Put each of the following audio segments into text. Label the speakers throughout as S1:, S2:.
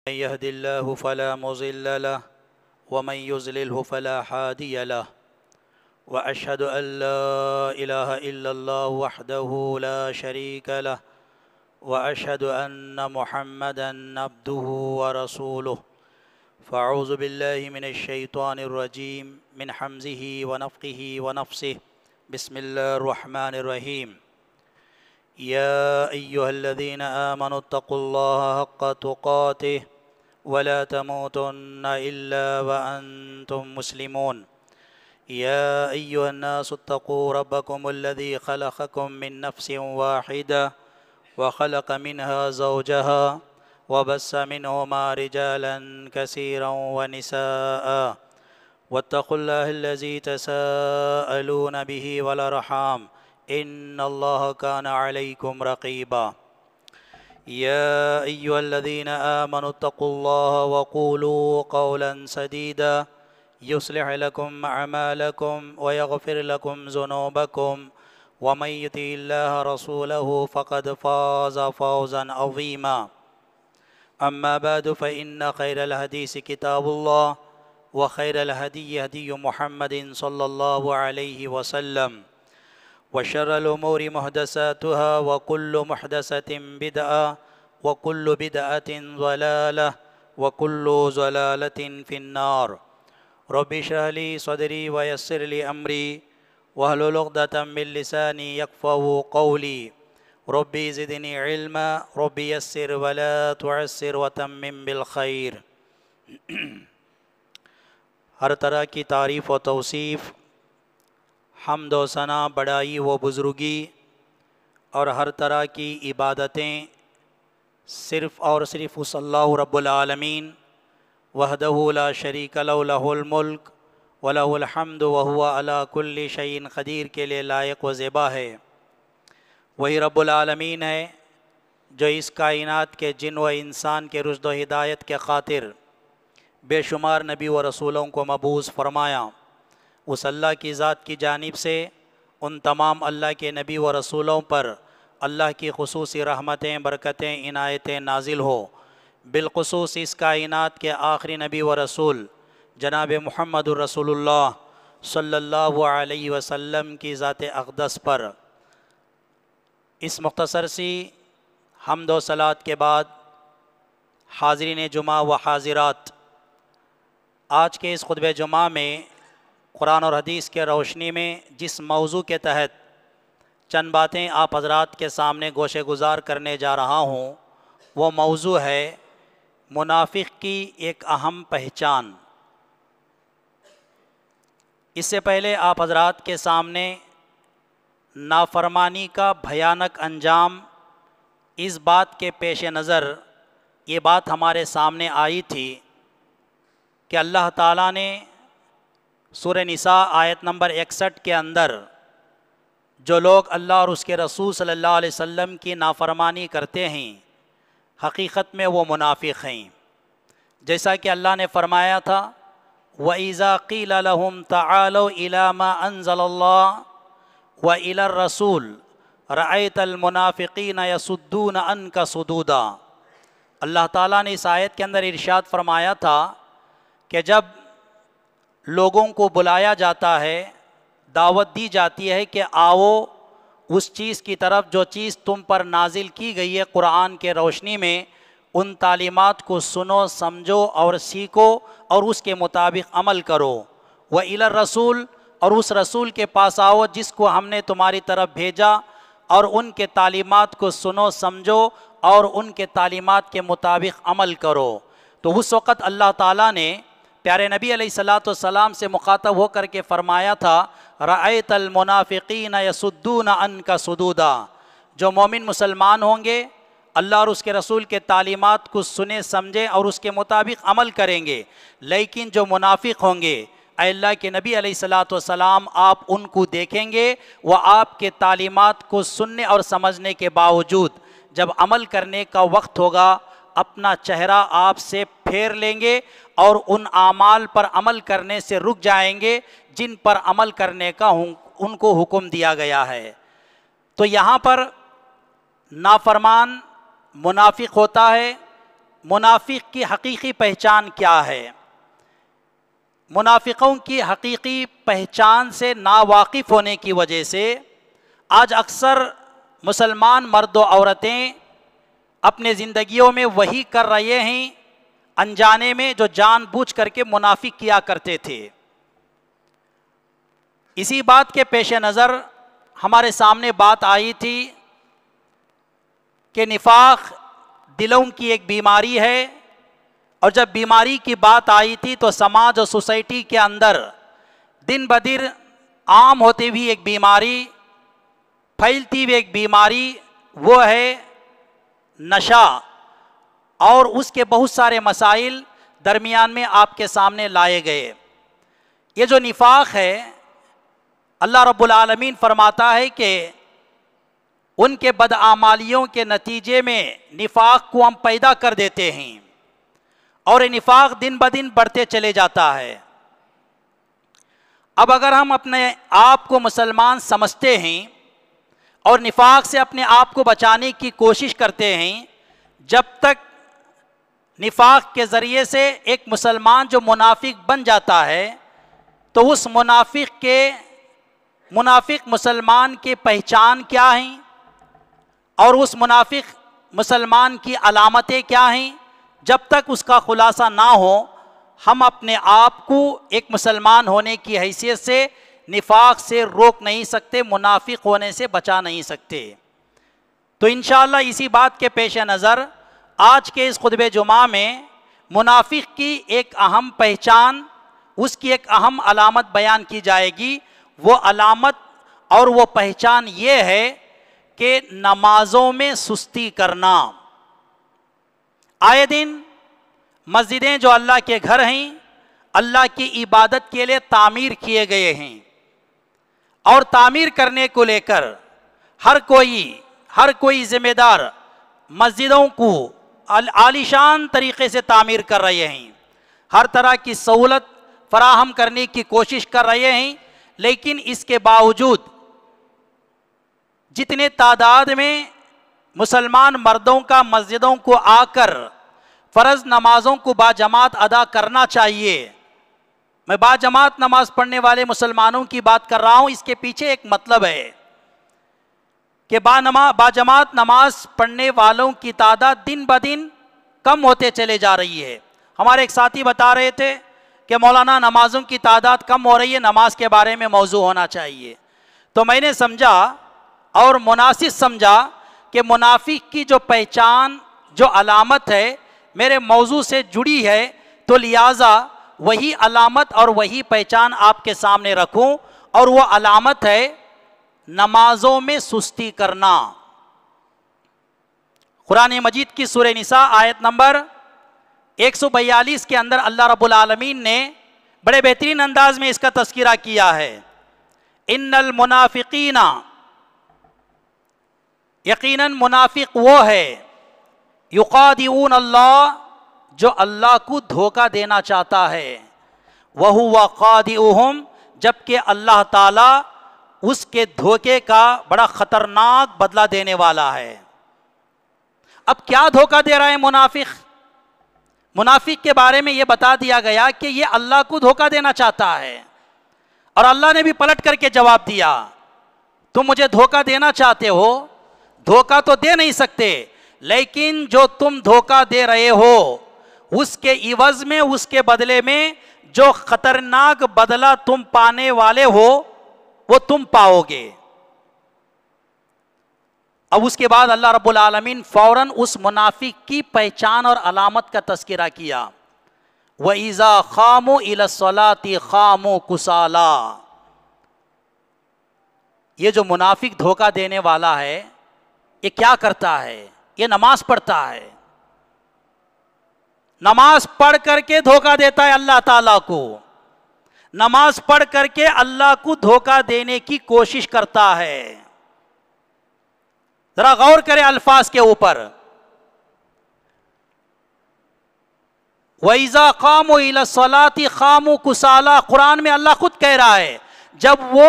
S1: من يهد الله فلا مضل له ومن يضلله فلا هادي له وأشهد أن لا إله إلا الله وحده لا شريك له وأشهد أن محمدًا عبده ورسوله فأعوذ بالله من الشيطان الرجيم من حمزه ونفخه ونفسه بسم الله الرحمن الرحيم يا أيها الذين آمنوا اتقوا الله حق تقاته ولا تموتن إلا وأنتم مسلمون يا أيها الناس اتقوا ربكم الذي خلقكم من نفس واحدة وخلق منها زوجها وبث منهما رجالا كثيرا ونساء واتقوا الله الذي تساءلون به والأرحام إن الله كان عليكم رقيبا يا أيها الذين آمنوا اتقوا الله وقولوا قولا سديدا يصلح لكم أعمالكم ويغفر لكم ذنوبكم ومن يطع الله رسوله فقد فاز فوزا عظيما أما بعد فإن خير الحديث كتاب الله وخير الهدي هدي محمد صلى الله عليه وسلم وشر الأمور محدثاتها وكل محدثة بدعة وكل بدعة ضلالة وكل ضلالة في النار رب اشرح لي صدري ويسر لي أمري واحلل عقدة من لساني يفقهوا قولي ربي زدني علما ربي يسر ولا تعسر وتمم بالخير ہر طرح کی تعریف و توصیف حمد و ثنا بڑائی و بزرگی اور ہر طرح کی عبادتیں صرف اور صرف اس اللہ رب العالمین وحدہ لا شریک لہ لہ الملک ولہ الحمد وہو علی کل شیء قدیر کے لیے لائق و زیبا ہے۔ وہی رب العالمین ہے جو اس کائنات کے جن و انسان کے رشد و ہدایت کے خاطر بے شمار نبی و رسولوں کو مبعوث فرمایا۔ اس اللہ کی ذات کی جانب سے ان تمام اللہ کے نبی و رسولوں پر اللہ کی خصوصی رحمتیں برکتیں عنایتیں نازل ہو، بالخصوص اس کائنات کے آخری نبی و رسول جناب محمد الرسول اللہ صلی اللہ علیہ وسلم کی ذات اقدس پر۔ اس مختصر سی حمد و صلوات کے بعد حاضرین جمعہ و حاضرات، آج کے اس خطبہ جمعہ میں قرآن اور حدیث کے روشنی میں جس موضوع کے تحت چند باتیں آپ حضرات کے سامنے گوشے گزار کرنے جا رہا ہوں، وہ موضوع ہے منافق کی ایک اہم پہچان۔ اس سے پہلے آپ حضرات کے سامنے نافرمانی کا بھیانک انجام، اس بات کے پیش نظر یہ بات ہمارے سامنے آئی تھی کہ اللہ تعالیٰ نے سورہ نساء آیت نمبر 61 کے اندر جو لوگ اللہ اور اس کے رسول صلی اللہ علیہ وسلم کی نافرمانی کرتے ہیں حقیقت میں وہ منافق ہیں۔ جیسا کہ اللہ نے فرمایا تھا وَإِذَا قِيلَ لَهُمْ تَعَالَوْا إِلَى مَا أَنزَلَ اللَّهُ وَإِلَى الرَّسُولِ رَأَيْتَ الْمُنَافِقِينَ يَصُدُّونَ عَنْكَ صُدُودًا۔ اللہ تعالیٰ نے اس آیت کے اندر ارشاد فرمایا تھا کہ جب لوگوں کو بلایا جاتا ہے، دعوت دی جاتی ہے کہ آؤ اس چیز کی طرف جو چیز تم پر نازل کی گئی ہے قرآن کے روشنی میں، ان تعلیمات کو سنو سمجھو اور سیکھو اور اس کے مطابق عمل کرو۔ وَإِلَى الرَّسُولِ اور اس رسول کے پاس آؤ جس کو ہم نے تمہاری طرف بھیجا، اور ان کے تعلیمات کو سنو سمجھو اور ان کے تعلیمات کے مطابق عمل کرو۔ تو اس وقت اللہ تعالیٰ نے پیارے نبی علیہ الصلاۃ والسلام سے مخاطب ہو کر کے فرمایا تھا رأیت المنافقین یصدون عنک صدودا۔ جو مومن مسلمان ہوں گے اللہ اور اس کے رسول کے تعلیمات کو سنے سمجھے اور اس کے مطابق عمل کریں گے، لیکن جو منافق ہوں گے اے اللہ کے نبی علیہ الصلاۃ والسلام آپ ان کو دیکھیں گے، وہ آپ کے تعلیمات کو سننے اور سمجھنے کے باوجود جب عمل کرنے کا وقت ہوگا اپنا چہرہ آپ سے پھیر لیں گے اور ان اعمال پر عمل کرنے سے رک جائیں گے جن پر عمل کرنے کا ان کو حکم دیا گیا ہے۔ تو یہاں پر نافرمان منافق ہوتا ہے منافق کی حقیقی پہچان کیا ہے؟ منافقوں کی حقیقی پہچان سے ناواقف ہونے کی وجہ سے آج اکثر مسلمان مرد و عورتیں اپنے زندگیوں میں وہی کر رہے ہیں انجانے میں جو جان بوجھ کر کے منافق کیا کرتے تھے۔ اسی بات کے پیش نظر ہمارے سامنے بات آئی تھی کہ نفاق دلوں کی ایک بیماری ہے، اور جب بیماری کی بات آئی تھی تو سماج اور سوسائٹی کے اندر دن بدن عام ہوتی ہوئی ایک بیماری، پھیلتی ہوئی ایک بیماری وہ ہے نشہ، اور اس کے بہت سارے مسائل درمیان میں آپ کے سامنے لائے گئے۔ یہ جو نفاق ہے، اللہ رب العالمین فرماتا ہے کہ ان کے بدعمالیوں کے نتیجے میں نفاق کو ہم پیدا کر دیتے ہیں، اور یہ نفاق دن بدن بڑھتے چلے جاتا ہے۔ اب اگر ہم اپنے آپ کو مسلمان سمجھتے ہیں اور نفاق سے اپنے آپ کو بچانے کی کوشش کرتے ہیں، جب تک نفاق کے ذریعے سے ایک مسلمان جو منافق بن جاتا ہے تو اس منافق مسلمان کی پہچان کیا ہیں اور اس منافق مسلمان کی علامتیں کیا ہیں، جب تک اس کا خلاصہ نہ ہو ہم اپنے آپ کو ایک مسلمان ہونے کی حیثیت سے نفاق سے روک نہیں سکتے، منافق ہونے سے بچا نہیں سکتے۔ تو انشاءاللہ اسی بات کے پیش نظر آج کے اس خطبہ جمعہ میں منافق کی ایک اہم پہچان، اس کی ایک اہم علامت بیان کی جائے گی۔ وہ علامت اور وہ پہچان یہ ہے کہ نمازوں میں سستی کرنا۔ آئے دن مسجدیں جو اللہ کے گھر ہیں، اللہ کی عبادت کے لیے تعمیر کیے گئے ہیں، اور تعمیر کرنے کو لے کر ہر کوئی ذمہ دار مسجدوں کو عالیشان طریقے سے تعمیر کر رہے ہیں، ہر طرح کی سہولت فراہم کرنے کی کوشش کر رہے ہیں، لیکن اس کے باوجود جتنے تعداد میں مسلمان مردوں کا مسجدوں کو آ کر فرض نمازوں کو باجماعت ادا کرنا چاہیے، میں باجماعت نماز پڑھنے والے مسلمانوں کی بات کر رہا ہوں، اس کے پیچھے ایک مطلب ہے کہ باجماعت نماز پڑھنے والوں کی تعداد دن بدن کم ہوتے چلے جا رہی ہے۔ ہمارے ایک ساتھی بتا رہے تھے کہ مولانا نمازوں کی تعداد کم ہو رہی ہے، نماز کے بارے میں موضوع ہونا چاہیے۔ تو میں نے سمجھا اور مناسب سمجھا کہ منافق کی جو پہچان، جو علامت ہے میرے موضوع سے جڑی ہے، تو لہٰذا وہی علامت اور وہی پہچان آپ کے سامنے رکھوں، اور وہ علامت ہے نمازوں میں سستی کرنا۔ قرآن مجید کی سورہ نساء آیت نمبر 142 کے اندر اللہ رب العالمین نے بڑے بہترین انداز میں اس کا تذکرہ کیا ہے۔ ان المنافقین، یقیناً منافق وہ ہے، یخادعون اللہ، جو اللہ کو دھوکہ دینا چاہتا ہے، وہو خادعہم، جبکہ اللہ تعالی اس کے دھوکے کا بڑا خطرناک بدلہ دینے والا ہے۔ اب کیا دھوکہ دے رہا ہے منافق؟ منافق کے بارے میں یہ بتا دیا گیا کہ یہ اللہ کو دھوکہ دینا چاہتا ہے، اور اللہ نے بھی پلٹ کر کے جواب دیا، تم مجھے دھوکہ دینا چاہتے ہو، دھوکہ تو دے نہیں سکتے، لیکن جو تم دھوکہ دے رہے ہو اس کے عوض میں، اس کے بدلے میں جو خطرناک بدلہ تم پانے والے ہو وہ تم پاؤ گے۔ اب اس کے بعد اللہ رب العالمین فوراً اس منافق کی پہچان اور علامت کا تذکرہ کیا، وَإِذَا خَامُوا إِلَى الصَّلَاةِ خَامُوا كُسَالَىٰ۔ یہ جو منافق دھوکہ دینے والا ہے، یہ کیا کرتا ہے؟ یہ نماز پڑھتا ہے، نماز پڑھ کر کے دھوکہ دیتا ہے اللہ تعالیٰ کو، نماز پڑھ کر کے اللہ کو دھوکہ دینے کی کوشش کرتا ہے۔ ذرا غور کرے الفاظ کے اوپر، وَإِذَا قَامُوا إِلَى الصَّلَاةِ قَامُوا كُسَالَىٰ، قرآن میں اللہ خود کہہ رہا ہے جب وہ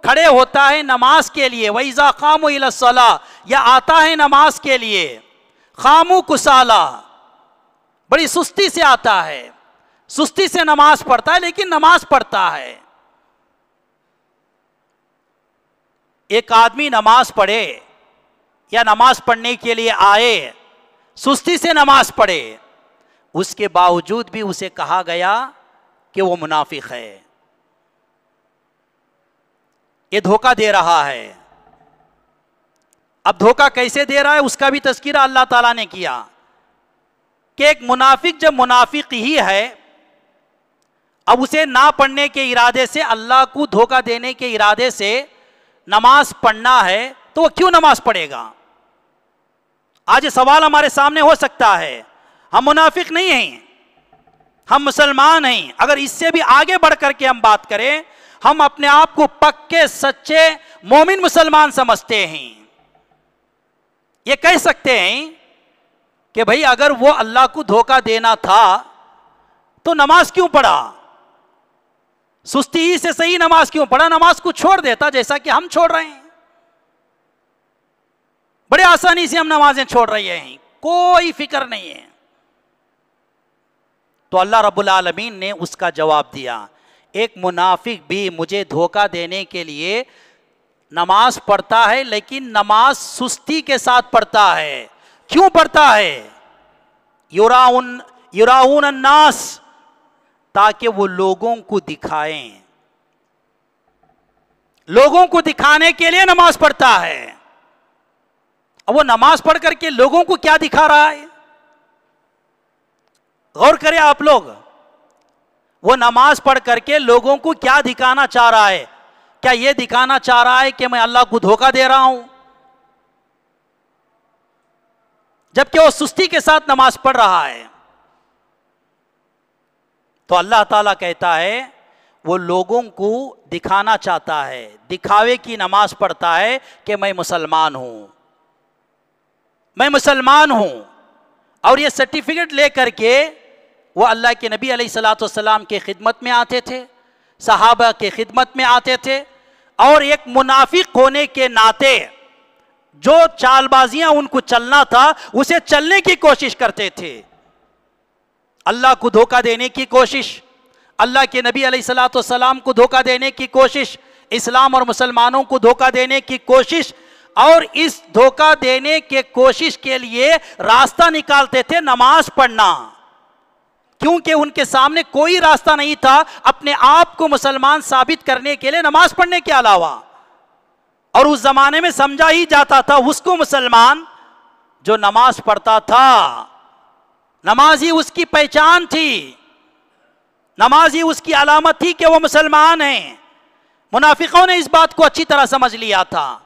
S1: کھڑے ہوتا ہے نماز کے لیے، وَإِذَا قَامُوا إِلَى الصَّلَاةِ، یا آتا ہے نماز کے لیے، قَامُوا كُسَالَىٰ، بڑی سستی سے آتا ہے، سستی سے نماز پڑھتا ہے لیکن نماز پڑھتا ہے۔ ایک آدمی نماز پڑھے یا نماز پڑھنے کے لیے آئے، سستی سے نماز پڑھے، اس کے باوجود بھی اسے کہا گیا کہ وہ منافق ہے، یہ دھوکہ دے رہا ہے۔ اب دھوکہ کیسے دے رہا ہے اس کا بھی تذکرہ اللہ تعالیٰ نے کیا کہ ایک منافق جب منافق ہی ہے، اب اسے نہ پڑھنے کے ارادے سے، اللہ کو دھوکہ دینے کے ارادے سے نماز پڑھنا ہے تو وہ کیوں نماز پڑھے گا؟ آج یہ سوال ہمارے سامنے ہو سکتا ہے۔ ہم منافق نہیں ہیں، ہم مسلمان ہیں۔ اگر اس سے بھی آگے بڑھ کر کے ہم بات کریں، ہم اپنے آپ کو پکے سچے مومن مسلمان سمجھتے ہیں۔ یہ کہہ سکتے ہیں کہ بھئی اگر وہ اللہ کو دھوکہ دینا تھا تو نماز کیوں پڑھا؟ سستی ہی سے صحیح نماز کیوں پڑھا؟ نماز کو چھوڑ دیتا جیسا کہ ہم چھوڑ رہے ہیں۔ بڑے آسانی سے ہم نمازیں چھوڑ رہے ہیں، کوئی فکر نہیں ہے۔ تو اللہ رب العالمین نے اس کا جواب دیا، ایک منافق بھی مجھے دھوکہ دینے کے لیے نماز پڑھتا ہے لیکن نماز سستی کے ساتھ پڑھتا ہے۔ کیوں پڑھتا ہے؟ یراؤن الناس، تاکہ وہ لوگوں کو دکھائیں، لوگوں کو دکھانے کے لیے نماز پڑھتا ہے۔ اب وہ نماز پڑھ کر کے لوگوں کو کیا دکھا رہا ہے؟ غور کریں آپ لوگ، وہ نماز پڑھ کر کے لوگوں کو کیا دکھانا چاہ رہا ہے؟ کیا یہ دکھانا چاہ رہا ہے کہ میں اللہ کو دھوکہ دے رہا ہوں؟ جبکہ وہ سستی کے ساتھ نماز پڑھ رہا ہے۔ تو اللہ تعالیٰ کہتا ہے وہ لوگوں کو دکھانا چاہتا ہے، دکھاوے کی نماز پڑھتا ہے کہ میں مسلمان ہوں، میں مسلمان ہوں، اور یہ سرٹیفکیٹ لے کر کے وہ اللہ کے نبی علیہ الصلوۃ والسلام کے خدمت میں آتے تھے، صحابہ کے خدمت میں آتے تھے، اور ایک منافق ہونے کے ناطے جو چال بازیاں ان کو چلنا تھا اسے چلنے کی کوشش کرتے تھے۔ اللہ کو دھوکہ دینے کی کوشش، اللہ کے نبی علیہ الصلوۃ والسلام کو دھوکہ دینے کی کوشش، اسلام اور مسلمانوں کو دھوکہ دینے کی کوشش، اور اس دھوکہ دینے کے کوشش کے لیے راستہ نکالتے تھے نماز پڑھنا، کیونکہ ان کے سامنے کوئی راستہ نہیں تھا اپنے آپ کو مسلمان ثابت کرنے کے لیے نماز پڑھنے کے علاوہ۔ اور اس زمانے میں سمجھا ہی جاتا تھا اس کو مسلمان جو نماز پڑھتا تھا، نماز ہی اس کی پہچان تھی، نماز ہی اس کی علامت تھی کہ وہ مسلمان ہیں۔ منافقوں نے اس بات کو اچھی طرح سمجھ لیا تھا،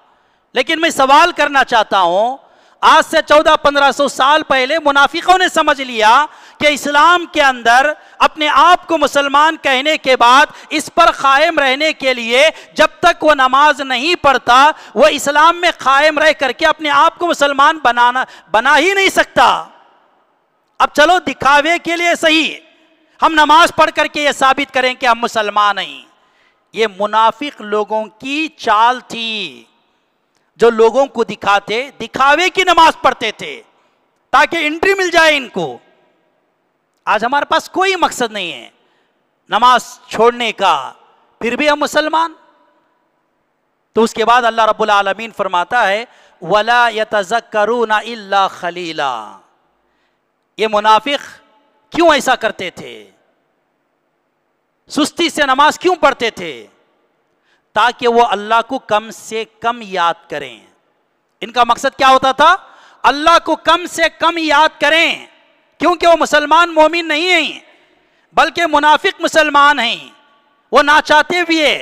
S1: لیکن میں سوال کرنا چاہتا ہوں، آج سے 1400-1500 سال پہلے منافقوں نے سمجھ لیا کہ اسلام کے اندر اپنے آپ کو مسلمان کہنے کے بعد اس پر قائم رہنے کے لیے جب تک وہ نماز نہیں پڑھتا وہ اسلام میں قائم رہ کر کے اپنے آپ کو مسلمان بنا ہی نہیں سکتا۔ اب چلو دکھاوے کے لیے صحیح ہم نماز پڑھ کر کے یہ ثابت کریں کہ ہم مسلمان ہیں، یہ منافق لوگوں کی چال تھی جو لوگوں کو دکھاوے کی نماز پڑھتے تھے تاکہ انٹری مل جائے ان کو۔ آج ہمارے پاس کوئی مقصد نہیں ہے نماز چھوڑنے کا، پھر بھی ہم مسلمان۔ تو اس کے بعد اللہ رب العالمین فرماتا ہے وَلَا يَتَذَكَّرُونَ إِلَّا خَلِيلًا، یہ منافق کیوں ایسا کرتے تھے؟ سستی سے نماز کیوں پڑھتے تھے؟ تاکہ وہ اللہ کو کم سے کم یاد کریں۔ ان کا مقصد کیا ہوتا تھا؟ اللہ کو کم سے کم یاد کریں، کیونکہ وہ مسلمان مومن نہیں ہیں بلکہ منافق مسلمان ہیں۔ وہ نہ چاہتے ہوئے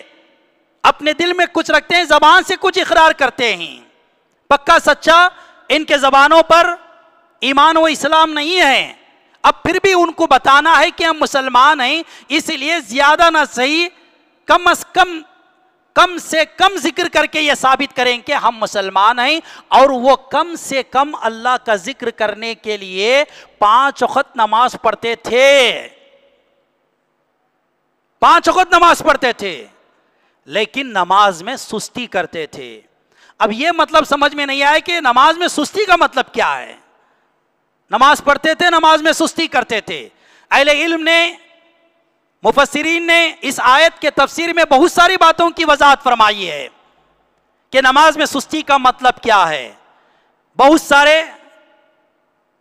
S1: اپنے دل میں کچھ رکھتے ہیں، زبان سے کچھ اقرار کرتے ہیں، پکا سچا ان کے زبانوں پر ایمان و اسلام نہیں ہے، اب پھر بھی ان کو بتانا ہے کہ ہم مسلمان ہیں، اس لیے زیادہ نہ صحیح کم از کم سے کم ذکر کر کے یہ ثابت کریں کہ ہم مسلمان ہیں۔ اور وہ کم سے کم اللہ کا ذکر کرنے کے لیے 5 وقت نماز پڑھتے تھے، 5 وقت نماز پڑھتے تھے، لیکن نماز میں سستی کرتے تھے۔ اب یہ مطلب سمجھ میں نہیں آیا کہ نماز میں سستی کا مطلب کیا ہے؟ نماز پڑھتے تھے، نماز میں سستی کرتے تھے۔ اہل علم نے، مفسرین نے اس آیت کے تفسیر میں بہت ساری باتوں کی وضاحت فرمائی ہے کہ نماز میں سستی کا مطلب کیا ہے۔ بہت سارے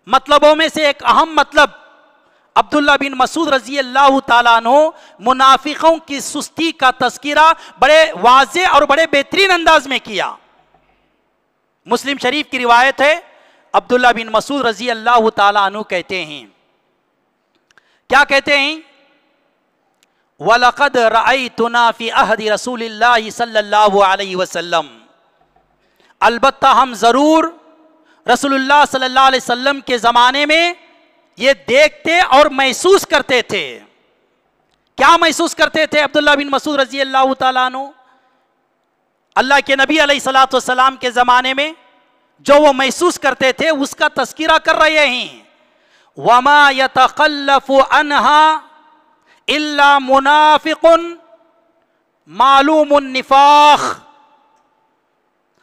S1: مطلبوں میں سے ایک اہم مطلب عبداللہ بن مسعود رضی اللہ تعالیٰ عنہ منافقوں کی سستی کا تذکرہ بڑے واضح اور بڑے بہترین انداز میں کیا۔ مسلم شریف کی روایت ہے، عبداللہ بن مسعود رضی اللہ تعالیٰ عنہ کہتے ہیں، کیا کہتے ہیں؟ وَلَقَدْ رَأَيْتُنَا فِي عَهْدِ رَسُولِ اللَّهِ صلی اللہ علیہ وسلم، البتہ ہم ضرور رسول اللہ صلی اللہ علیہ وسلم کے زمانے میں یہ دیکھتے اور محسوس کرتے تھے۔ کیا محسوس کرتے تھے عبداللہ بن مسعود رضی اللہ تعالیٰ عنہ؟ اللہ کے نبی علیہ الصلوۃ والسلام کے زمانے میں جو وہ محسوس کرتے تھے اس کا تذکرہ کر رہے ہیں۔ وَمَا يَتَخَلَّفُ عَنْهَا إِلَّا مُنَافِقٌ معلوم النفاق۔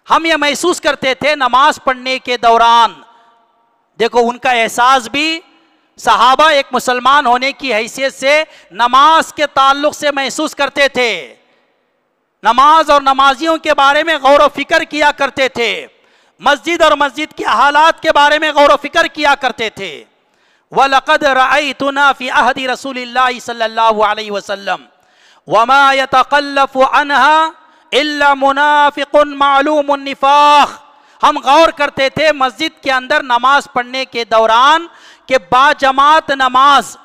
S1: ہم یہ محسوس کرتے تھے نماز پڑھنے کے دوران، دیکھو ان کا احساس بھی صحابہ ایک مسلمان ہونے کی حیثیت سے نماز کے تعلق سے محسوس کرتے تھے، نماز اور نمازیوں کے بارے میں غور و فکر کیا کرتے تھے، مسجد اور مسجد کے حالات کے بارے میں غور و فکر کیا کرتے تھے۔ وَلَقَدْ رَأَيْتُنَا فِي عَهْدِ رَسُولِ اللَّهِ صلی اللہ علیہ وسلم وَمَا يَتَقَلَّفُ عَنْهَا إِلَّا مُنَافِقٌ مَعْلُومُ النِّفَاقِ۔ ہم غور کرتے تھے مسجد کے اندر نماز پڑھنے کے دوران کہ با جماعت نماز،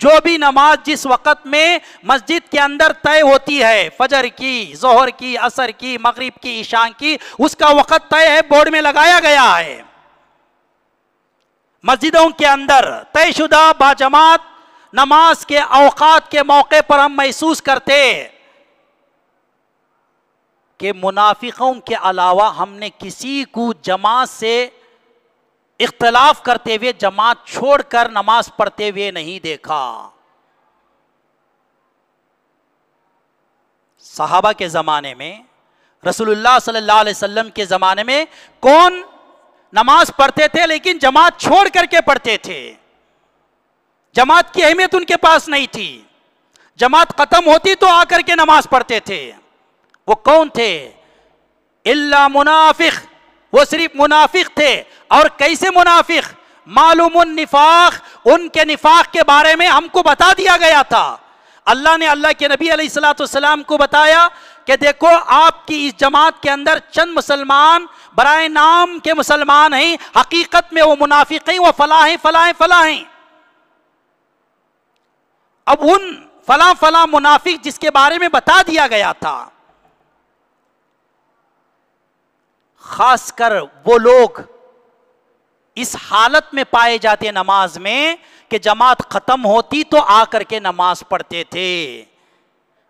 S1: جو بھی نماز جس وقت میں مسجد کے اندر طے ہوتی ہے، فجر کی، ظہر کی، عصر کی، مغرب کی، عشاء کی، اس کا وقت طے ہے، بورڈ میں لگایا گیا ہے۔ مسجدوں کے اندر طے شدہ با جماعت نماز کے اوقات کے موقع پر ہم محسوس کرتے کہ منافقوں کے علاوہ ہم نے کسی کو جماعت سے اختلاف کرتے ہوئے، جماعت چھوڑ کر نماز پڑھتے ہوئے نہیں دیکھا۔ صحابہ کے زمانے میں، رسول اللہ صلی اللہ علیہ وسلم کے زمانے میں کون نماز پڑھتے تھے لیکن جماعت چھوڑ کر کے پڑھتے تھے؟ جماعت کی اہمیت ان کے پاس نہیں تھی، جماعت ختم ہوتی تو آ کر کے نماز پڑھتے تھے۔ وہ کون تھے؟ الا منافق، وہ صرف منافق تھے۔ اور کیسے منافق؟ معلوم النفاق، ان کے نفاق کے بارے میں ہم کو بتا دیا گیا تھا۔ اللہ نے اللہ کے نبی علیہ الصلوۃ والسلام کو بتایا کہ دیکھو آپ کی اس جماعت کے اندر چند مسلمان برائے نام کے مسلمان ہیں، حقیقت میں وہ منافق ہیں، وہ فلاں ہیں، فلاں ہیں، فلاں ہیں۔ اب ان فلاں فلاں منافق جس کے بارے میں بتا دیا گیا تھا، خاص کر وہ لوگ اس حالت میں پائے جاتے نماز میں کہ جماعت ختم ہوتی تو آ کر کے نماز پڑھتے تھے۔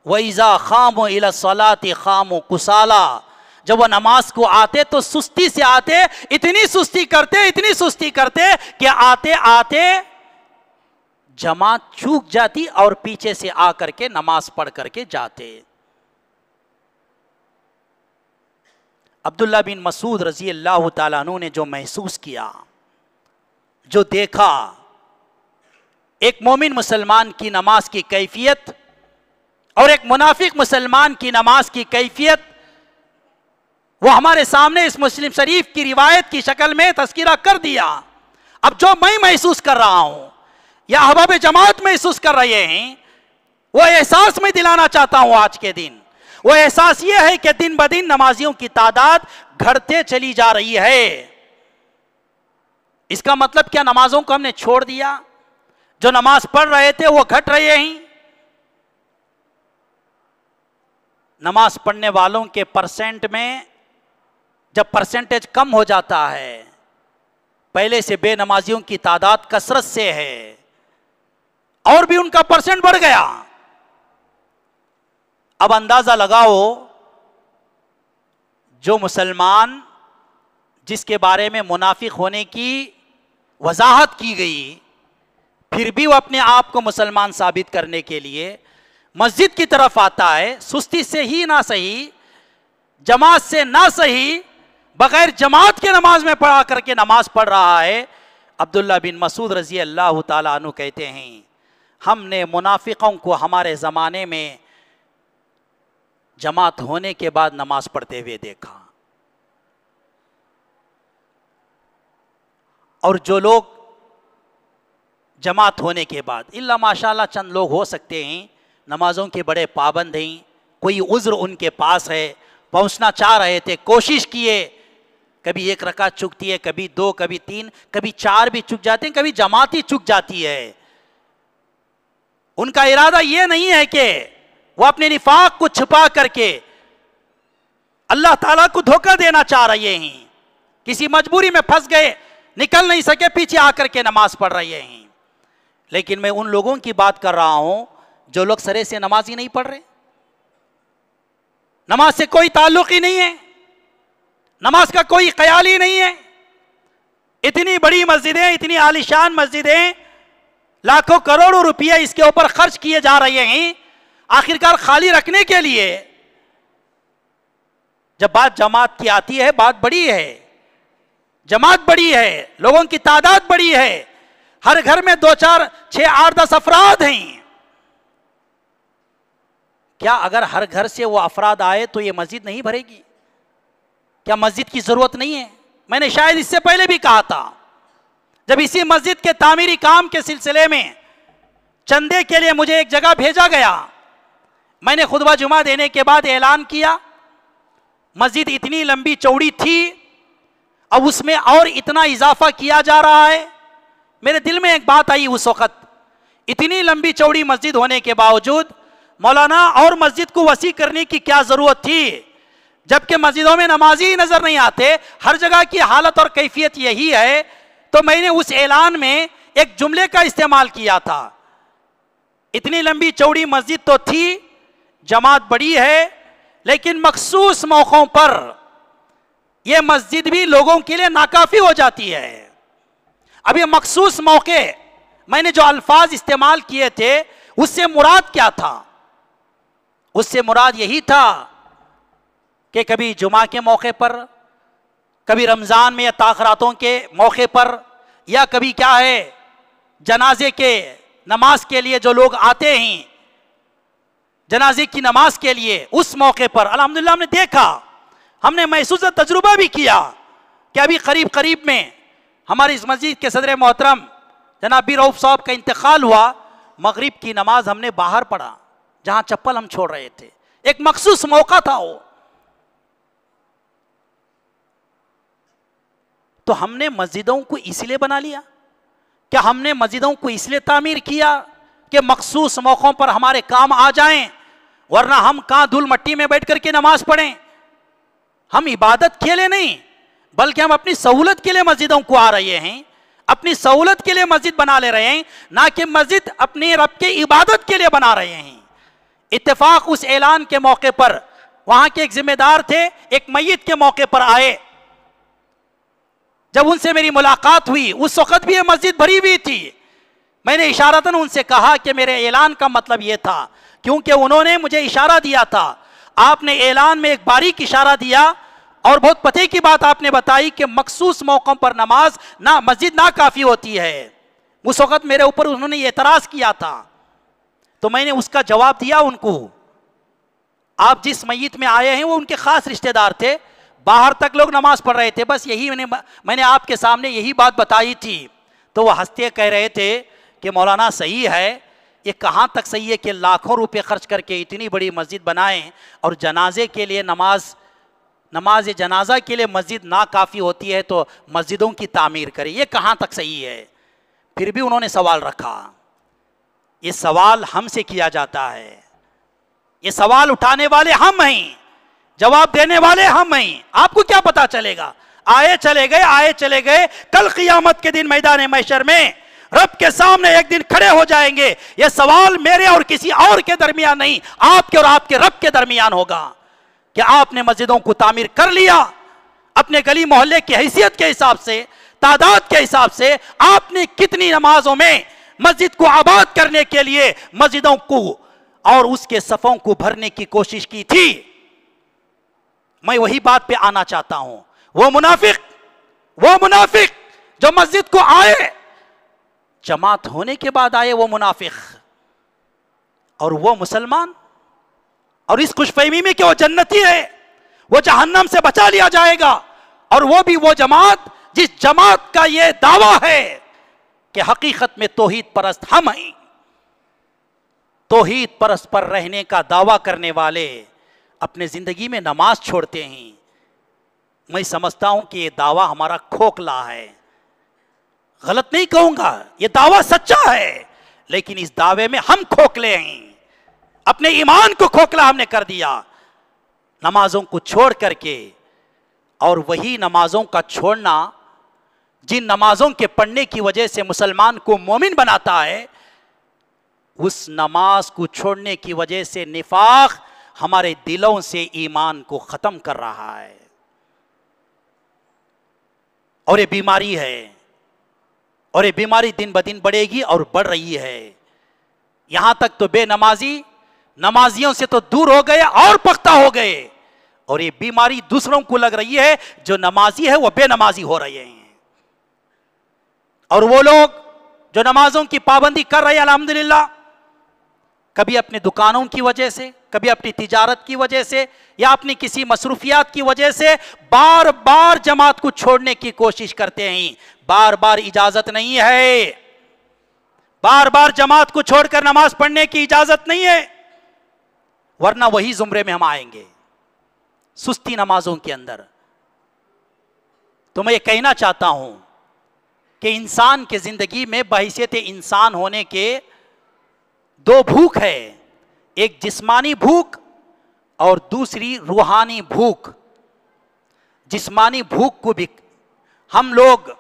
S1: وَإِذَا خَامُوا إِلَى الصَّلَاةِ خَامُوا كُسَالَىٰ، جب وہ نماز کو آتے تو سستی سے آتے، اتنی سستی کرتے کہ آتے آتے جماعت چوک جاتی اور پیچھے سے آ کر کے نماز پڑھ کر کے جاتے۔ عبداللہ بن مسعود رضی اللہ تعالیٰ عنہ نے جو محسوس کیا، جو دیکھا، ایک مومن مسلمان کی نماز کی کیفیت اور ایک منافق مسلمان کی نماز کی کیفیت، وہ ہمارے سامنے اس مسلم شریف کی روایت کی شکل میں تذکرہ کر دیا۔ اب جو میں محسوس کر رہا ہوں یا احباب جماعت محسوس کر رہے ہیں، وہ احساس میں دلانا چاہتا ہوں آج کے دن۔ وہ احساس یہ ہے کہ دن بدن نمازیوں کی تعداد گھٹتے چلی جا رہی ہے۔ اس کا مطلب کیا نمازوں کو ہم نے چھوڑ دیا؟ جو نماز پڑھ رہے تھے وہ گھٹ رہے ہیں؟ نماز پڑھنے والوں کے پرسنٹ میں جب پرسنٹیج کم ہو جاتا ہے، پہلے سے بے نمازیوں کی تعداد کثرت سے ہے اور بھی ان کا پرسنٹ بڑھ گیا۔ اب اندازہ لگاؤ، جو مسلمان جس کے بارے میں منافق ہونے کی وضاحت کی گئی، پھر بھی وہ اپنے آپ کو مسلمان ثابت کرنے کے لیے مسجد کی طرف آتا ہے، سستی سے ہی نہ صحیح، جماعت سے نہ صحیح، بغیر جماعت کے نماز میں پڑھا کر کے نماز پڑھ رہا ہے۔ عبداللہ بن مسعود رضی اللہ تعالیٰ عنہ کہتے ہیں ہم نے منافقوں کو ہمارے زمانے میں جماعت ہونے کے بعد نماز پڑھتے ہوئے دیکھا، اور جو لوگ جماعت ہونے کے بعد اللہ ماشاءاللہ چند لوگ ہو سکتے ہیں نمازوں کے بڑے پابند ہیں، کوئی عذر ان کے پاس ہے، پہنچنا چاہ رہے تھے، کوشش کیے، کبھی ایک رکعت چکتی ہے، کبھی 2، کبھی 3، کبھی 4 بھی چک جاتے ہیں، کبھی جماعت ہی چک جاتی ہے۔ ان کا ارادہ یہ نہیں ہے کہ وہ اپنے نفاق کو چھپا کر کے اللہ تعالیٰ کو دھوکہ دینا چاہ رہے ہیں، کسی مجبوری میں پھنس گئے، نکل نہیں سکے، پیچھے آ کر کے نماز پڑھ رہے ہیں۔ لیکن میں ان لوگوں کی بات کر رہا ہوں جو لوگ سرے سے نماز ہی نہیں پڑھ رہے، نماز سے کوئی تعلق ہی نہیں ہے، نماز کا کوئی خیال ہی نہیں ہے۔ اتنی بڑی مسجدیں، اتنی عالیشان مسجدیں، لاکھوں کروڑوں روپیہ اس کے اوپر خرچ کیے جا رہے ہیں، آخرکار خالی رکھنے کے لیے۔ جب بات جماعت کی آتی ہے، بات بڑی ہے، جماعت بڑی ہے، لوگوں کی تعداد بڑی ہے، ہر گھر میں 2، 4، 6، 8، 10 افراد ہیں۔ کیا اگر ہر گھر سے وہ افراد آئے تو یہ مسجد نہیں بھرے گی؟ کیا مسجد کی ضرورت نہیں ہے؟ میں نے شاید اس سے پہلے بھی کہا تھا، جب اسی مسجد کے تعمیری کام کے سلسلے میں چندے کے لیے مجھے ایک جگہ بھیجا گیا، میں نے خطبہ جمعہ دینے کے بعد اعلان کیا، مسجد اتنی لمبی چوڑی تھی، اب اس میں اور اتنا اضافہ کیا جا رہا ہے۔ میرے دل میں ایک بات آئی اس وقت، اتنی لمبی چوڑی مسجد ہونے کے باوجود مولانا اور مسجد کو وسیع کرنے کی کیا ضرورت تھی، جبکہ مسجدوں میں نمازی ہی نظر نہیں آتے، ہر جگہ کی حالت اور کیفیت یہی ہے۔ تو میں نے اس اعلان میں ایک جملے کا استعمال کیا تھا، اتنی لمبی چوڑی مسجد تو تھی، جماعت بڑی ہے، لیکن مخصوص موقعوں پر یہ مسجد بھی لوگوں کے لیے ناکافی ہو جاتی ہے۔ اب یہ مخصوص موقع، میں نے جو الفاظ استعمال کیے تھے اس سے مراد کیا تھا؟ اس سے مراد یہی تھا کہ کبھی جمعہ کے موقع پر، کبھی رمضان میں یا تاخیراتوں کے موقع پر، یا کبھی کیا ہے جنازے کے نماز کے لیے جو لوگ آتے ہیں، جنازے کی نماز کے لیے، اس موقع پر الحمدللہ ہم نے دیکھا، ہم نے محسوس تجربہ بھی کیا کہ ابھی قریب میں ہماری اس مسجد کے صدر محترم جناب بیر رؤوف صاحب کا انتقال ہوا، مغرب کی نماز ہم نے باہر پڑھا جہاں چپل ہم چھوڑ رہے تھے، ایک مخصوص موقع تھا وہ۔ تو ہم نے مسجدوں کو اس لیے بنا لیا، کیا ہم نے مسجدوں کو اس لیے تعمیر کیا کہ مخصوص موقعوں پر ہمارے کام آ جائیں، ورنہ ہم کہاں دھول مٹی میں بیٹھ کر کے نماز پڑھیں؟ ہم عبادت کے لیے نہیں، بلکہ ہم اپنی سہولت کے لیے مسجدوں کو آ رہے ہیں، اپنی سہولت کے لیے مسجد بنا لے رہے ہیں، نہ کہ مسجد اپنے رب کے عبادت کے لیے بنا رہے ہیں۔ اتفاق اس اعلان کے موقع پر وہاں کے ایک ذمہ دار تھے، ایک میت کے موقع پر آئے، جب ان سے میری ملاقات ہوئی اس وقت بھی یہ مسجد بھری ہوئی تھی۔ میں نے اشارتاً ان سے کہا کہ میرے اعلان کا مطلب یہ تھا، کیونکہ انہوں نے مجھے اشارہ دیا تھا، آپ نے اعلان میں ایک باریک اشارہ دیا اور بہت پتے کی بات آپ نے بتائی کہ مخصوص موقعوں پر نماز نہ مسجد ناکافی ہوتی ہے۔ اس وقت میرے اوپر انہوں نے یہ اعتراض کیا تھا، تو میں نے اس کا جواب دیا ان کو، آپ جس میت میں آئے ہیں وہ ان کے خاص رشتہ دار تھے، باہر تک لوگ نماز پڑھ رہے تھے، بس یہی میں نے آپ کے سامنے یہی بات بتائی تھی۔ تو وہ ہنستے کہہ رہے تھے کہ مولانا صحیح ہے، یہ کہاں تک صحیح ہے کہ لاکھوں روپے خرچ کر کے اتنی بڑی مسجد بنائیں اور جنازے کے لیے نماز جنازہ کے لیے مسجد ناکافی ہوتی ہے تو مسجدوں کی تعمیر کریں، یہ کہاں تک صحیح ہے؟ پھر بھی انہوں نے سوال رکھا، یہ سوال ہم سے کیا جاتا ہے، یہ سوال اٹھانے والے ہم ہیں، جواب دینے والے ہم ہیں، آپ کو کیا پتا چلے گا؟ آئے چلے گئے، کل قیامت کے دن میدان محشر میں رب کے سامنے ایک دن کھڑے ہو جائیں گے، یہ سوال میرے اور کسی اور کے درمیان نہیں، آپ کے اور آپ کے رب کے درمیان ہوگا کہ آپ نے مسجدوں کو تعمیر کر لیا، اپنے گلی محلے کی حیثیت کے حساب سے، تعداد کے حساب سے آپ نے کتنی نمازوں میں مسجد کو آباد کرنے کے لیے مسجدوں کو اور اس کے صفوں کو بھرنے کی کوشش کی تھی۔ میں وہی بات پہ آنا چاہتا ہوں، وہ منافق جو مسجد کو آئے جماعت ہونے کے بعد آئے وہ منافق، اور وہ مسلمان، اور اس خوش فہمی میں کہ وہ جنتی ہے، وہ جہنم سے بچا لیا جائے گا، اور وہ بھی وہ جماعت جس جماعت کا یہ دعویٰ ہے کہ حقیقت میں توحید پرست ہم ہیں۔ توحید پرست پر رہنے کا دعویٰ کرنے والے اپنے زندگی میں نماز چھوڑتے ہیں۔ میں سمجھتا ہوں کہ یہ دعویٰ ہمارا کھوکھلا ہے، غلط نہیں کہوں گا، یہ دعویٰ سچا ہے، لیکن اس دعوے میں ہم کھوکھلے ہیں، اپنے ایمان کو کھوکھلا ہم نے کر دیا نمازوں کو چھوڑ کر کے۔ اور وہی نمازوں کا چھوڑنا جن نمازوں کے پڑھنے کی وجہ سے مسلمان کو مومن بناتا ہے، اس نماز کو چھوڑنے کی وجہ سے نفاق ہمارے دلوں سے ایمان کو ختم کر رہا ہے، اور یہ بیماری ہے، اور یہ بیماری دن بدن بڑھے گی اور بڑھ رہی ہے۔ یہاں تک تو بے نمازی نمازیوں سے تو دور ہو گئے اور پختہ ہو گئے، اور یہ بیماری دوسروں کو لگ رہی ہے، جو نمازی ہے وہ بے نمازی ہو رہے ہیں، اور وہ لوگ جو نمازوں کی پابندی کر رہے ہیں الحمدللہ، کبھی اپنے دکانوں کی وجہ سے، کبھی اپنی تجارت کی وجہ سے، یا اپنی کسی مصروفیات کی وجہ سے بار بار جماعت کو چھوڑنے کی کوشش کرتے ہیں۔ بار بار اجازت نہیں ہے، بار بار جماعت کو چھوڑ کر نماز پڑھنے کی اجازت نہیں ہے، ورنہ وہی زمرے میں ہم آئیں گے، سستی نمازوں کے اندر۔ تو میں یہ کہنا چاہتا ہوں کہ انسان کے زندگی میں بحیثیت انسان ہونے کے دو بھوک ہے، ایک جسمانی بھوک اور دوسری روحانی بھوک۔ جسمانی بھوک کو بھی ہم لوگ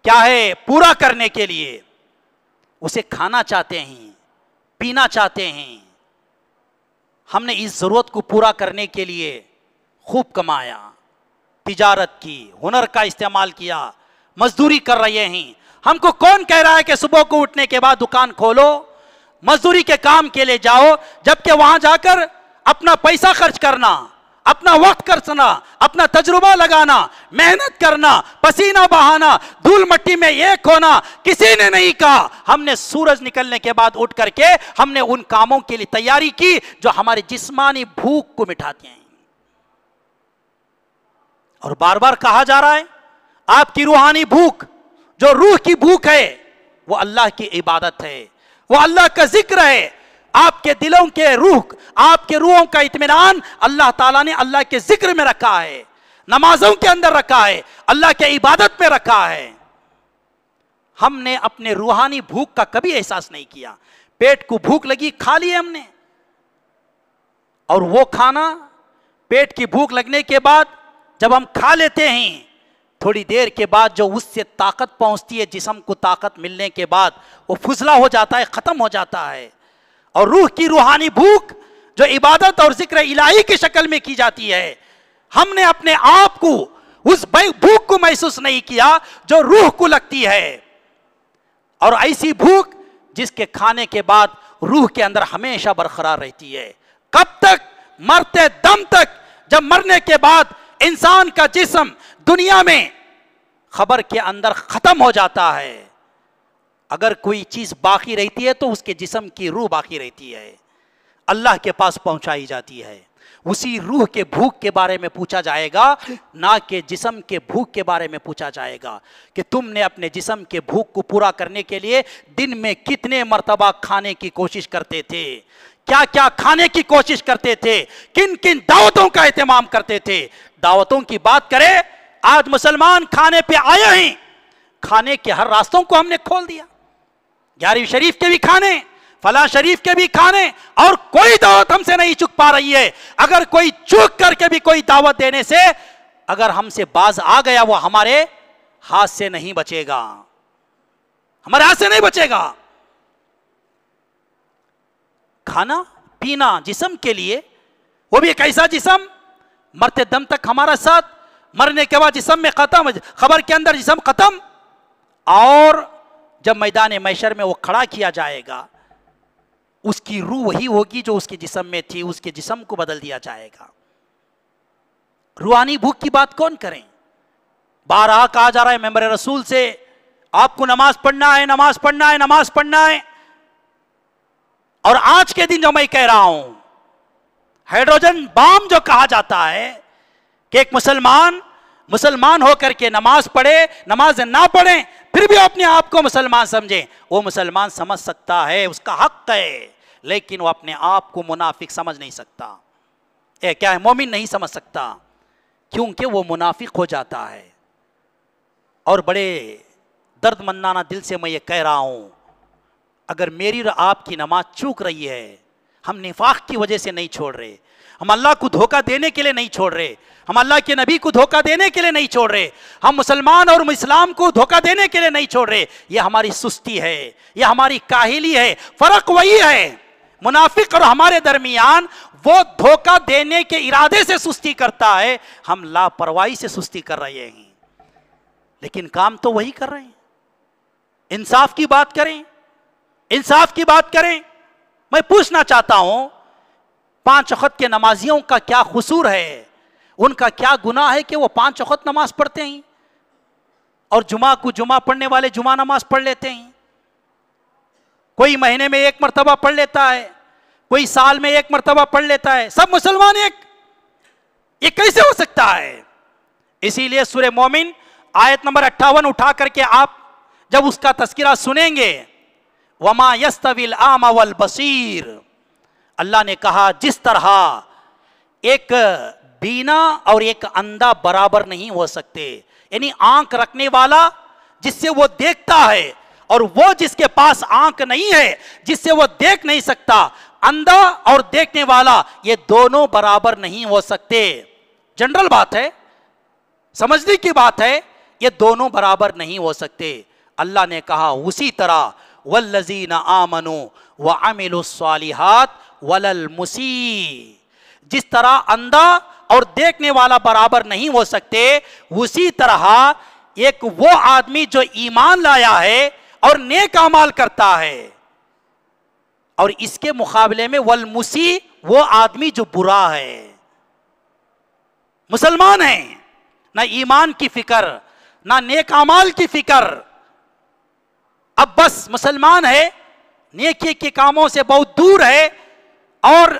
S1: کیا ہے پورا کرنے کے لیے اسے کھانا چاہتے ہیں، پینا چاہتے ہیں۔ ہم نے اس ضرورت کو پورا کرنے کے لیے خوب کمایا، تجارت کی، ہنر کا استعمال کیا، مزدوری کر رہے ہیں۔ ہم کو کون کہہ رہا ہے کہ صبح کو اٹھنے کے بعد دکان کھولو، مزدوری کے کام کے لیے جاؤ، جبکہ وہاں جا کر اپنا پیسہ خرچ کرنا، اپنا وقت کرنا، اپنا تجربہ لگانا، محنت کرنا، پسینہ بہانا، دھول مٹی میں ایک ہونا کسی نے نہیں کہا۔ ہم نے سورج نکلنے کے بعد اٹھ کر کے ہم نے ان کاموں کے لیے تیاری کی جو ہماری جسمانی بھوک کو مٹاتے ہیں، اور بار بار کہا جا رہا ہے آپ کی روحانی بھوک، جو روح کی بھوک ہے، وہ اللہ کی عبادت ہے، وہ اللہ کا ذکر ہے۔ آپ کے دلوں کے روح، آپ کے روحوں کا اطمینان اللہ تعالیٰ نے اللہ کے ذکر میں رکھا ہے، نمازوں کے اندر رکھا ہے، اللہ کے عبادت میں رکھا ہے۔ ہم نے اپنے روحانی بھوک کا کبھی احساس نہیں کیا۔ پیٹ کو بھوک لگی، کھا لی ہم نے، اور وہ کھانا پیٹ کی بھوک لگنے کے بعد جب ہم کھا لیتے ہیں، تھوڑی دیر کے بعد جو اس سے طاقت پہنچتی ہے، جسم کو طاقت ملنے کے بعد وہ فضلہ ہو جاتا ہے، ختم ہو جاتا ہے۔ اور روح کی روحانی بھوک جو عبادت اور ذکر الہی کی شکل میں کی جاتی ہے، ہم نے اپنے آپ کو اس بھوک کو محسوس نہیں کیا جو روح کو لگتی ہے، اور ایسی بھوک جس کے کھانے کے بعد روح کے اندر ہمیشہ برقرار رہتی ہے۔ کب تک؟ مرتے دم تک۔ جب مرنے کے بعد انسان کا جسم دنیا میں خبر کے اندر ختم ہو جاتا ہے، اگر کوئی چیز باقی رہتی ہے تو اس کے جسم کی روح باقی رہتی ہے، اللہ کے پاس پہنچائی جاتی ہے۔ اسی روح کے بھوک کے بارے میں پوچھا جائے گا، نہ کہ جسم کے بھوک کے بارے میں پوچھا جائے گا کہ تم نے اپنے جسم کے بھوک کو پورا کرنے کے لیے دن میں کتنے مرتبہ کھانے کی کوشش کرتے تھے، کیا کیا کھانے کی کوشش کرتے تھے، کن کن دعوتوں کا اہتمام کرتے تھے۔ دعوتوں کی بات کرے، آج مسلمان کھانے پہ آئے ہیں، کھانے کے ہر راستوں کو ہم نے کھول دیا، 11ویں شریف کے بھی کھانے، فلاں شریف کے بھی کھانے، اور کوئی دعوت ہم سے نہیں چک پا رہی ہے۔ اگر کوئی چک کر کے بھی کوئی دعوت دینے سے اگر ہم سے باز آ گیا، وہ ہمارے ہاتھ سے نہیں بچے گا، ہمارے ہاتھ سے نہیں بچے گا۔ کھانا پینا جسم کے لیے، وہ بھی ایک ایسا جسم مرتے دم تک ہمارا ساتھ، مرنے کے بعد جسم میں ختم، خبر کے اندر جسم ختم، اور جب میدان محشر میں وہ کھڑا کیا جائے گا، اس کی روح وہی ہوگی جو اس کے جسم میں تھی، اس کے جسم کو بدل دیا جائے گا۔ روحانی بھوک کی بات کون کریں؟ بارہا کہا جا رہا ہے ممبر رسول سے آپ کو نماز پڑھنا ہے، نماز پڑھنا ہے، نماز پڑھنا ہے. اور آج کے دن جو میں کہہ رہا ہوں، ہائیڈروجن بام جو کہا جاتا ہے کہ ایک مسلمان ہو کر کے نماز پڑھے، نماز نہ پڑھیں پھر بھی اپنے آپ کو مسلمان سمجھیں، وہ مسلمان سمجھ سکتا ہے، اس کا حق ہے، لیکن وہ اپنے آپ کو منافق سمجھ نہیں سکتا. کیا ہے؟ مومن نہیں سمجھ سکتا، کیونکہ وہ منافق ہو جاتا ہے. اور بڑے درد مندانہ دل سے میں یہ کہہ رہا ہوں، اگر میری اور آپ کی نماز چوک رہی ہے، ہم نفاق کی وجہ سے نہیں چھوڑ رہے، ہم اللہ کو دھوکہ دینے کے لیے نہیں چھوڑ رہے، ہم اللہ کے نبی کو دھوکہ دینے کے لیے نہیں چھوڑ رہے، ہم مسلمان اور اسلام کو دھوکہ دینے کے لیے نہیں چھوڑ رہے، یہ ہماری سستی ہے، یہ ہماری کاہلی ہے. فرق وہی ہے، منافق اور ہمارے درمیان وہ دھوکہ دینے کے ارادے سے سستی کرتا ہے، ہم لاپرواہی سے سستی کر رہے ہیں، لیکن کام تو وہی کر رہے ہیں. انصاف کی بات کریں، انصاف کی بات کریں. میں پوچھنا چاہتا ہوں، 5 وقت کے نمازیوں کا کیا قصور ہے؟ ان کا کیا گناہ ہے کہ وہ 5 وقت نماز پڑھتے ہیں اور جمعہ کو جمعہ پڑھنے والے جمعہ نماز پڑھ لیتے ہیں؟ کوئی مہینے میں 1 مرتبہ پڑھ لیتا ہے، کوئی سال میں 1 مرتبہ پڑھ لیتا ہے، سب مسلمان ایک. یہ کیسے ہو سکتا ہے؟ اسی لیے سورہ مومن آیت نمبر 58 اٹھا کر کے آپ جب اس کا تذکرہ سنیں گے، وَمَا يَسْتَوِي الْأَعْمَى وَالْبَصِيرُ، اللہ نے کہا جس طرح ایک بینا اور ایک اندھا برابر نہیں ہو سکتے، یعنی آنکھ رکھنے والا جس سے وہ دیکھتا ہے اور وہ جس کے پاس آنکھ نہیں ہے جس سے وہ دیکھ نہیں سکتا، اندھا اور دیکھنے والا یہ دونوں برابر نہیں ہو سکتے. جنرل بات ہے، سمجھنے کی بات ہے، یہ دونوں برابر نہیں ہو سکتے. اللہ نے کہا اسی طرح والذین آمنوا وعملوا الصالحات ولا المسیء، جس طرح اندھا اور دیکھنے والا برابر نہیں ہو سکتے، اسی طرح ایک وہ آدمی جو ایمان لایا ہے اور نیک اعمال کرتا ہے، اور اس کے مقابلے میں والمسیء وہ آدمی جو برا ہے. مسلمان ہیں، نہ ایمان کی فکر نہ نیک اعمال کی فکر، اب بس مسلمان ہے، نیکی کے کاموں سے بہت دور ہے اور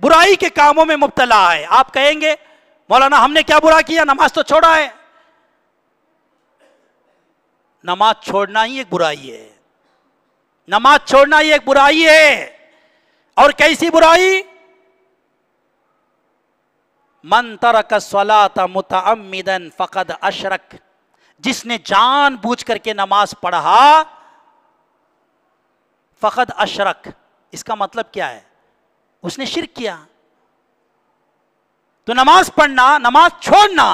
S1: برائی کے کاموں میں مبتلا ہے. آپ کہیں گے مولانا ہم نے کیا برا کیا، نماز تو چھوڑا ہے. نماز چھوڑنا ہی ایک برائی ہے، نماز چھوڑنا ہی ایک برائی ہے. اور کیسی برائی؟ من ترک الصلاۃ متعمدا فقد اشرک، جس نے جان بوجھ کر کے نماز پڑھا فقد اشرک، اس کا مطلب کیا ہے؟ اس نے شرک کیا. تو نماز پڑھنا، نماز چھوڑنا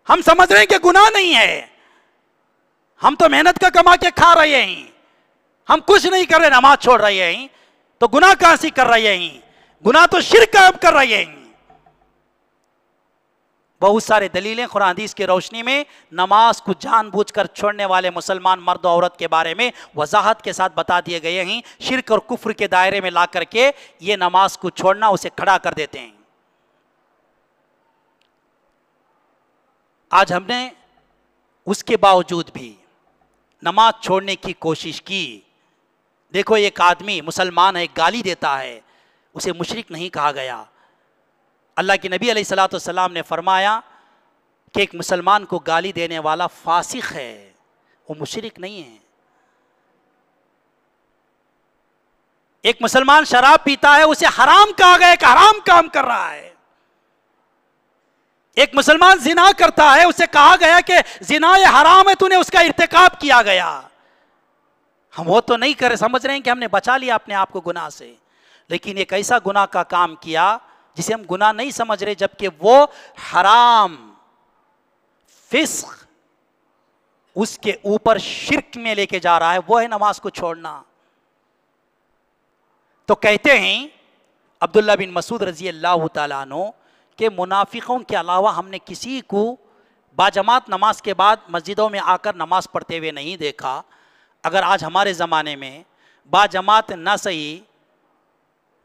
S1: ہم سمجھ رہے ہیں کہ گناہ نہیں ہے، ہم تو محنت کا کما کے کھا رہے ہیں، ہم کچھ نہیں کر رہے، نماز چھوڑ رہے ہیں، تو گناہ کہاں سے کر رہے ہیں؟ گناہ تو شرک کا اب کر رہے ہیں. بہت سارے دلیلیں قرآن حدیث کی روشنی میں نماز کو جان بوجھ کر چھوڑنے والے مسلمان مرد و عورت کے بارے میں وضاحت کے ساتھ بتا دیے گئے ہیں. شرک اور کفر کے دائرے میں لا کر کے یہ نماز کو چھوڑنا اسے کھڑا کر دیتے ہیں. آج ہم نے اس کے باوجود بھی نماز چھوڑنے کی کوشش کی. دیکھو ایک آدمی مسلمان ہے، گالی دیتا ہے، اسے مشرک نہیں کہا گیا. اللہ کے نبی علیہ الصلوۃ والسلام نے فرمایا کہ ایک مسلمان کو گالی دینے والا فاسق ہے، وہ مشرک نہیں ہے. ایک مسلمان شراب پیتا ہے، اسے حرام کہا گیا کہ حرام کام کر رہا ہے. ایک مسلمان زنا کرتا ہے، اسے کہا گیا کہ زنا یہ حرام ہے، تو نے اس کا ارتکاب کیا گیا. ہم وہ تو نہیں کرے، سمجھ رہے ہیں کہ ہم نے بچا لیا اپنے آپ کو گناہ سے، لیکن ایک ایسا گناہ کا کام کیا جسے ہم گناہ نہیں سمجھ رہے، جبکہ وہ حرام، فسق اس کے اوپر شرک میں لے کے جا رہا ہے. وہ ہے نماز کو چھوڑنا. تو کہتے ہیں عبداللہ بن مسعود رضی اللہ تعالیٰ عنہ کہ منافقوں کے علاوہ ہم نے کسی کو باجماعت نماز کے بعد مسجدوں میں آ کر نماز پڑھتے ہوئے نہیں دیکھا. اگر آج ہمارے زمانے میں باجماعت نہ صحیح،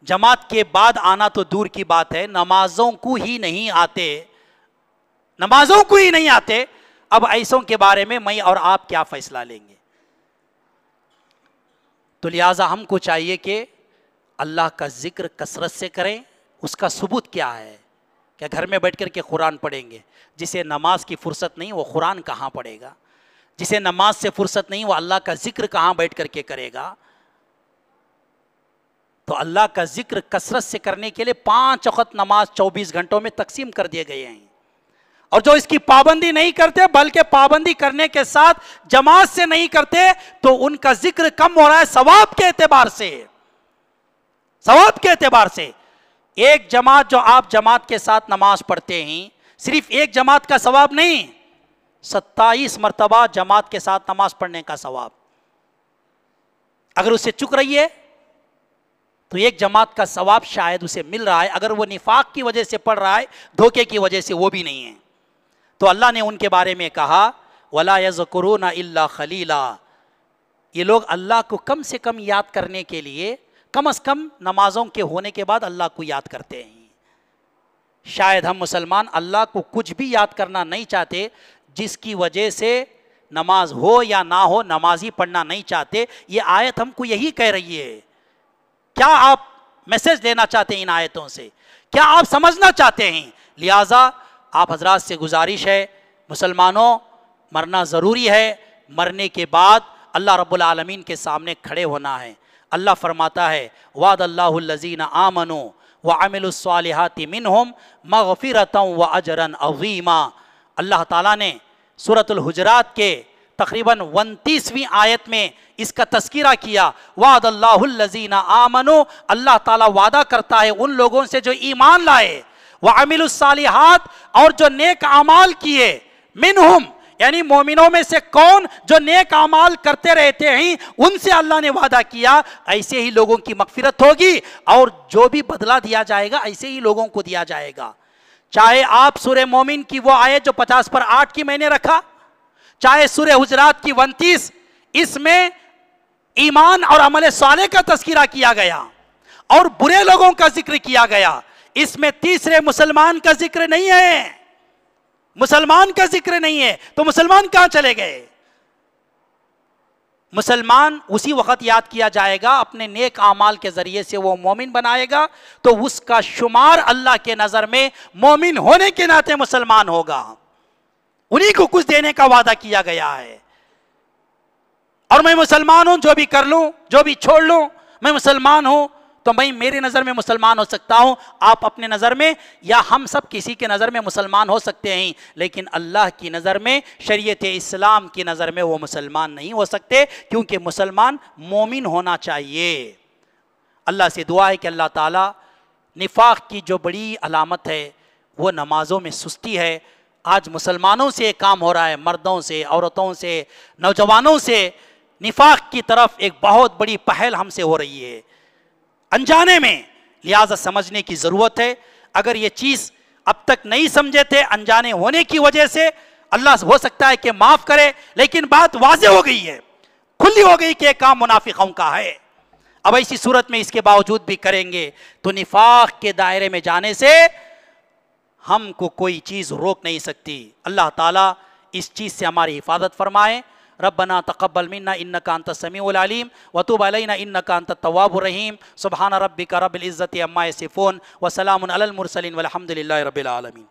S1: جماعت کے بعد آنا تو دور کی بات ہے، نمازوں کو ہی نہیں آتے، نمازوں کو ہی نہیں آتے، اب ایسوں کے بارے میں اور آپ کیا فیصلہ لیں گے؟ تو لہٰذا ہم کو چاہیے کہ اللہ کا ذکر کثرت سے کریں. اس کا ثبوت کیا ہے؟ کہ گھر میں بیٹھ کر کے قرآن پڑھیں گے. جسے نماز کی فرصت نہیں وہ قرآن کہاں پڑھے گا؟ جسے نماز سے فرصت نہیں وہ اللہ کا ذکر کہاں بیٹھ کر کے کرے گا؟ تو اللہ کا ذکر کثرت سے کرنے کے لیے 5 وقت نماز 24 گھنٹوں میں تقسیم کر دیے گئے ہیں. اور جو اس کی پابندی نہیں کرتے بلکہ پابندی کرنے کے ساتھ جماعت سے نہیں کرتے تو ان کا ذکر کم ہو رہا ہے ثواب کے اعتبار سے. ثواب کے اعتبار سے ایک جماعت جو آپ جماعت کے ساتھ نماز پڑھتے ہیں صرف ایک جماعت کا ثواب نہیں، 27 مرتبہ جماعت کے ساتھ نماز پڑھنے کا ثواب. اگر اسے چک رہی ہے تو ایک جماعت کا ثواب شاید اسے مل رہا ہے. اگر وہ نفاق کی وجہ سے پڑھ رہا ہے، دھوکے کی وجہ سے، وہ بھی نہیں ہے. تو اللہ نے ان کے بارے میں کہا وَلَا يَذْكُرُونَ إِلَّا خَلِيلًا. یہ لوگ اللہ کو کم سے کم یاد کرنے کے لیے کم از کم نمازوں کے ہونے کے بعد اللہ کو یاد کرتے ہیں. شاید ہم مسلمان اللہ کو کچھ بھی یاد کرنا نہیں چاہتے، جس کی وجہ سے نماز ہو یا نہ ہو نمازی پڑھنا نہیں چاہتے. یہ آیت ہم کو یہی کہہ رہی ہے. کیا آپ میسج لینا چاہتے ہیں ان آیتوں سے؟ کیا آپ سمجھنا چاہتے ہیں؟ لہٰذا آپ حضرات سے گزارش ہے، مسلمانوں مرنا ضروری ہے. مرنے کے بعد اللہ رب العالمین کے سامنے کھڑے ہونا ہے. اللہ فرماتا ہے وعد اللہ الذین آمنوا وعملوا الصالحات منہم مغفرۃ واجرا عظیما. اللہ تعالیٰ نے سورۃ الحجرات کے تقریباً 29ویں آیت میں اس کا تذکرہ کیا. وعد اللہ الذین آمنوا، اللہ تعالیٰ وعدہ کرتا ہے ان لوگوں سے جو ایمان لائے، وعملوا الصالحات، اور جو نیک اعمال کیے، منہم یعنی مومنوں میں سے کون؟ جو نیک اعمال کرتے رہتے ہیں ان سے اللہ نے وعدہ کیا ایسے ہی لوگوں کی مغفرت ہوگی، اور جو بھی بدلہ دیا جائے گا ایسے ہی لوگوں کو دیا جائے گا. چاہے آپ سورہ مومن کی وہ آیت جو 50/8 کی میں نے رکھا، چاہے سورہ حجرات کی 29، اس میں ایمان اور عمل صالح کا تذکرہ کیا گیا اور برے لوگوں کا ذکر کیا گیا. اس میں تیسرے مسلمان کا ذکر نہیں ہے. مسلمان کا ذکر نہیں ہے تو مسلمان کہاں چلے گئے؟ مسلمان اسی وقت یاد کیا جائے گا اپنے نیک اعمال کے ذریعے سے وہ مومن بنائے گا تو اس کا شمار اللہ کے نظر میں مومن ہونے کے ناطے مسلمان ہوگا. انہی کو کچھ دینے کا وعدہ کیا گیا ہے. اور میں مسلمان ہوں، جو بھی کر لوں، جو بھی چھوڑ لوں، میں مسلمان ہوں، تو میں میرے نظر میں مسلمان ہو سکتا ہوں، آپ اپنے نظر میں یا ہم سب کسی کے نظر میں مسلمان ہو سکتے ہیں، لیکن اللہ کی نظر میں، شریعت اسلام کی نظر میں وہ مسلمان نہیں ہو سکتے، کیونکہ مسلمان مومن ہونا چاہیے. اللہ سے دعا ہے کہ اللہ تعالیٰ نفاق کی جو بڑی علامت ہے وہ نمازوں میں سستی ہے. آج مسلمانوں سے ایک کام ہو رہا ہے، مردوں سے، عورتوں سے، نوجوانوں سے نفاق کی طرف ایک بہت بڑی پہل ہم سے ہو رہی ہے انجانے میں. لہٰذا سمجھنے کی ضرورت ہے. اگر یہ چیز اب تک نہیں سمجھے تھے انجانے ہونے کی وجہ سے، اللہ ہو سکتا ہے کہ معاف کرے، لیکن بات واضح ہو گئی ہے، کھلی ہو گئی کہ یہ کام منافقوں کا ہے. اب ایسی صورت میں اس کے باوجود بھی کریں گے تو نفاق کے دائرے میں جانے سے ہم کو کوئی چیز روک نہیں سکتی. اللہ تعالیٰ اس چیز سے ہماری حفاظت فرمائے. ربنا تقبل منا انك انت السميع العليم وتوب علينا انك انت التواب الرحيم. سبحان ربك رب العزة عما يصفون وسلام على المرسلين والحمد لله رب العالمين.